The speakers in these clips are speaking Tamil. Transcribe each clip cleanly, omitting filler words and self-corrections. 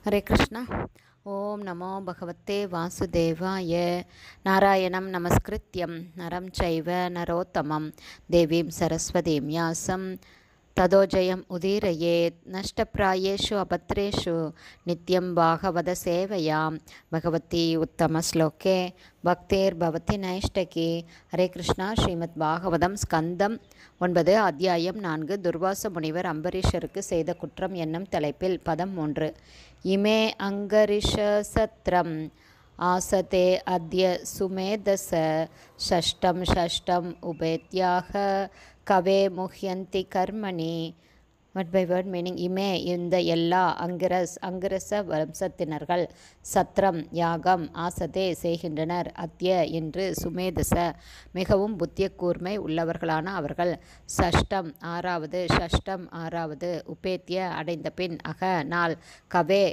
हरे कृष्ण। ओम नमो भगवते वासुदेवाय। नारायणं नमस्कृत्यं नरं चैव नरोत्तमं देवीं सरस्वतीं व्यासं ततो जयम् उदीरयेत्। नष्टप्रायेषु अभद्रेषु नित्यं भागवतसेवयां भगवती उत्तमश्लोके भक्तिर्भवति नैष्टकी। हरे कृष्णा. ஸ்ரீமத் பாகவதம் ஸ்கந்தம் 9 அத்தியாயம் 4 துர்வாச முனிவர் அம்பரீஷருக்கு செய்த குற்றம் என்னும் தலைப்பில் பதம் 3. இமே அங்கரிஷ சத்ரம் ஆசதே அத்ய சுமேதச ஷஷ்டம் ஷஷ்டம் உபேத்யாக கவே முஹ்யந்தி கர்மணி. Word by word meaning. இமே இந்த எல்லா அங்கிரச வம்சத்தினர்கள் சத்ரம் யாகம் ஆசதே செய்கின்றனர். அத்ய என்று சுமேதச மிகவும் புத்திய கூர்மை உள்ளவர்களான அவர்கள் ஷஷ்டம் ஆறாவது உபேத்திய அடைந்த பின் அக நாள் கவே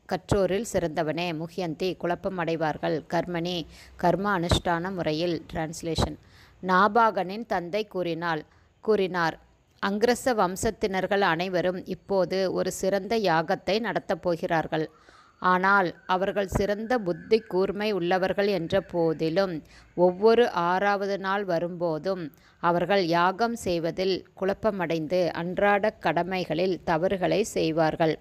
கற்றோரில் சிறந்தவனே முஹ்யந்தி குழப்பம் அடைவார்கள் கர்மணி கர்ம அனுஷ்டான முறையில். டிரான்ஸ்லேஷன். நாபாகனின் தந்தை கூறினார் அங்கிரச வம்சத்தினர்கள் அனைவரும் இப்போது ஒரு சிறந்த யாகத்தை நடத்தப் போகிறார்கள். ஆனால் அவர்கள் சிறந்த புத்தி கூர்மை உள்ளவர்கள் என்ற போதிலும் ஒவ்வொரு 6வது நாள் வரும்போதும் அவர்கள் யாகம் செய்வதில் குழப்பமடைந்து அன்றாட கடமைகளில் தவறுகளை செய்வார்கள்.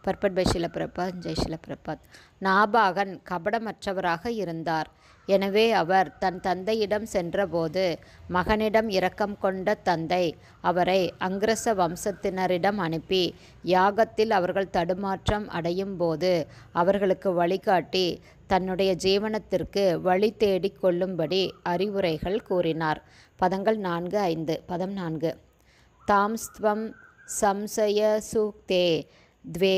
பர்பட் பை ஷில பிரபாத். ஜெய் ஷில பிரபாத். நாபாகன் கபடமற்றவராக இருந்தார். எனவே அவர் தன் தந்தையிடம் சென்றபோது மகனிடம் இரக்கம் கொண்ட தந்தை அவரை அங்கிரச வம்சத்தினரிடம் அனுப்பி யாகத்தில் அவர்கள் தடுமாற்றம் அடையும் போது அவர்களுக்கு வழிகாட்டி தன்னுடைய ஜீவனத்திற்கு வழி தேடிக் கொள்ளும்படி அறிவுரைகள் கூறினார். பதங்கள் 4-5. பதம் 4. தாம்ஸ்த்வம் சம்சய சூக்தே द्वे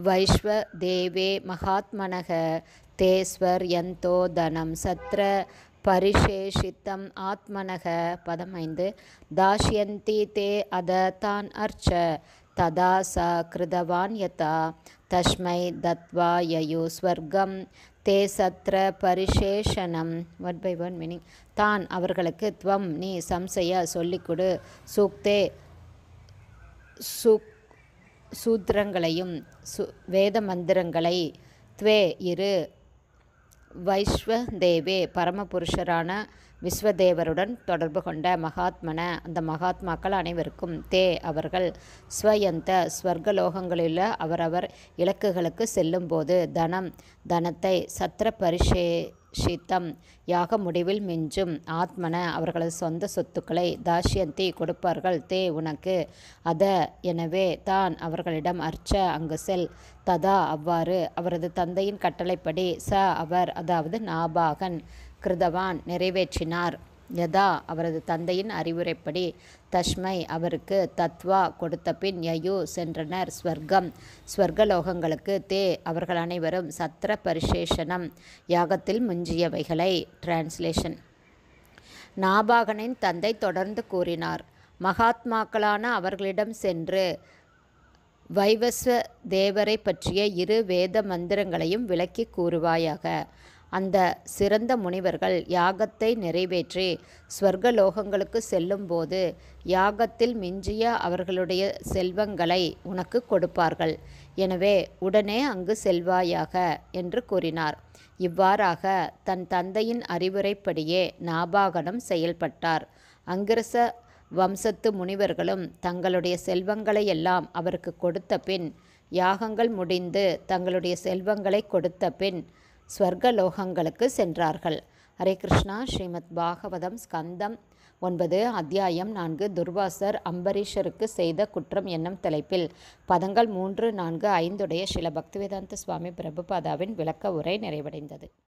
வைஷ்வதேவே மகாத்மனக தே ஸ்வர்யந்தோ தனம் சத்ர பரிசேஷித்தம் ஆத்மனக. பதம் 5. தாஷ்யந்தி தே அத தான் அர்ச்ச ததா ச கிருதவான் யதா தஸ்மை தத்வா யயு ஸ்வர்கம் தே சத்ர பரிசேஷனம். வட் பை வேர்ட் மீனிங். தான் அவர்களுக்கு துவம் நீ சம்சய சொல்லிக்கொடு சூக்தே சூத்திரங்களையும் வேத மந்திரங்களை த்வே இரு வைஷ்வதேவே பரமபுருஷரான விஸ்வதேவருடன் தொடர்பு கொண்ட மகாத்மன அந்த மகாத்மாக்கள் அனைவருக்கும் தே அவர்கள் ஸ்வயந்த ஸ்வர்கலோகங்களில் அவரவர் இலக்குகளுக்கு செல்லும்போது தனத்தை சத்திர பரிசேஷித்தம் யாக முடிவில் மிஞ்சும் ஆத்மன அவர்களது சொந்த சொத்துக்களை தாஷ்யந்தி கொடுப்பார்கள் தே உனக்கு அத எனவே தான் அவர்களிடம் அர்ச்ச அங்கு செல் ததா அவ்வாறு அவரது தந்தையின் கட்டளைப்படி ச அவர் அதாவது நாபாகன் கிருதவான் நிறைவேற்றினார் யதா அவரது தந்தையின் அறிவுரைப்படி தஸ்மை அவருக்கு தத்வா கொடுத்த பின் யயு சென்றனர் ஸ்வர்கலோகங்களுக்கு தே அவர்கள் அனைவரும் சத்திர பரிசேஷனம் யாகத்தில் முஞ்சியவைகளை. டிரான்ஸ்லேஷன். நாபாகனின் தந்தை தொடர்ந்து கூறினார் மகாத்மாக்களான அவர்களிடம் சென்று வைவஸ்வ தேவரை பற்றிய 2 வேத மந்திரங்களையும் விளக்கி கூறுவாயாக. அந்த சிறந்த முனிவர்கள் யாகத்தை நிறைவேற்றி ஸ்வர்கலோகங்களுக்கு செல்லும்போது யாகத்தில் மிஞ்சிய அவர்களுடைய செல்வங்களை உனக்கு கொடுப்பார்கள். எனவே உடனே அங்கு செல்வாயாக என்று கூறினார். இவ்வாறாக தன் தந்தையின் அறிவுரைப்படியே நாபாகனும் செயல்பட்டார். அங்கிரச வம்சத்து முனிவர்களும் தங்களுடைய செல்வங்களை எல்லாம் அவருக்கு கொடுத்த பின் யாகங்கள் முடிந்து தங்களுடைய செல்வங்களை கொடுத்த பின் ஸ்வர்கலோகங்களுக்கு சென்றார்கள். ஹரே கிருஷ்ணா. ஸ்ரீமத் பாகவதம் ஸ்கந்தம் 9 அத்தியாயம் 4 துர்வாசர் அம்பரீஷருக்கு செய்த குற்றம் என்னும் தலைப்பில் பதங்கள் 3, 4, 5 உடைய ஸ்ரீல பக்திவேதாந்த சுவாமி பிரபுபாதாவின் விளக்க உரை நிறைவடைந்தது.